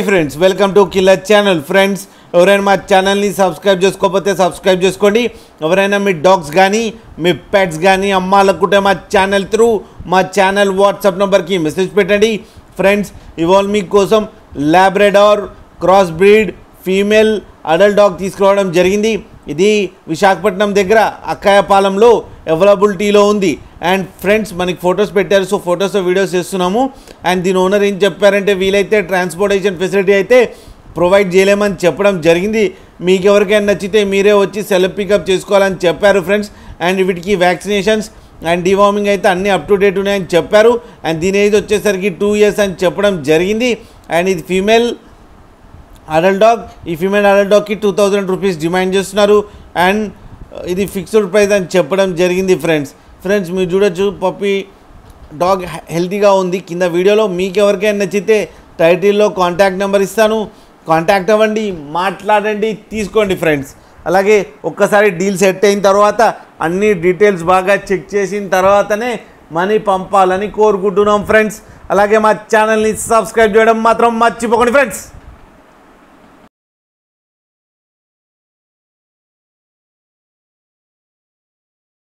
Friends welcome to killer channel. Friends ఎవరైనా మా ఛానల్ని సబ్స్క్రైబ్ చేసుకోకపోతే సబ్స్క్రైబ్ చేసుకోండి. ఎవరైనా మీ డాగ్స్ కానీ మీ పెట్స్ కానీ అమ్మాలనుకుంటే మా ఛానల్ త్రూ మా ఛానల్ వాట్సాప్ నెంబర్కి మెసేజ్ పెట్టండి. ఫ్రెండ్స్ ఇవాళ మీకోసం Labrador cross breed female adult dog తీసుకురావడం జరిగింది. ఇది విశాఖపట్నం దగ్గర అక్కాయపాలెంలో అవైలబిలిటీలో ఉంది. అండ్ ఫ్రెండ్స్ మనకి ఫొటోస్ పెట్టారు, సో ఫొటోస్ వీడియోస్ చేస్తున్నాము. అండ్ దీని ఓనర్ ఏం చెప్పారంటే వీలైతే ట్రాన్స్పోర్టేషన్ ఫెసిలిటీ అయితే ప్రొవైడ్ చేయలేమని చెప్పడం జరిగింది. మీకు ఎవరికైనా నచ్చితే మీరే వచ్చి సెల్ఫ్ పికప్ చేసుకోవాలని చెప్పారు ఫ్రెండ్స్. అండ్ వీటికి వ్యాక్సినేషన్స్ అండ్ డివార్మింగ్ అయితే అన్నీ అప్ టు డేట్ ఉన్నాయని చెప్పారు. అండ్ దీని ఏజ్ వచ్చేసరికి 2 years అని చెప్పడం జరిగింది. అండ్ ఇది ఫీమేల్ అడల్ట్ డాగ్. ఈ ఫీమేల్ అడల్ట్ డాగ్కి 2000 రూపీస్ డిమాండ్ చేస్తున్నారు. అండ్ ఇది ఫిక్స్డ్ ప్రైస్ అని చెప్పడం జరిగింది. ఫ్రెండ్స్ మీరు చూడొచ్చు పప్పీ డాగ్ హెల్తీగా ఉంది. కింద వీడియోలో మీకు ఎవరికైనా నచ్చితే టైటిల్లో కాంటాక్ట్ నెంబర్ ఇస్తాను, కాంటాక్ట్ అవ్వండి, మాట్లాడండి, తీసుకోండి ఫ్రెండ్స్. అలాగే ఒక్కసారి డీల్ సెట్ అయిన తర్వాత అన్ని డీటెయిల్స్ బాగా చెక్ చేసిన తర్వాతనే మనీ పంపాలని కోరుకుంటున్నాం ఫ్రెండ్స్. అలాగే మా ఛానల్ని సబ్స్క్రైబ్ చేయడం మాత్రం మర్చిపోకండి ఫ్రెండ్స్.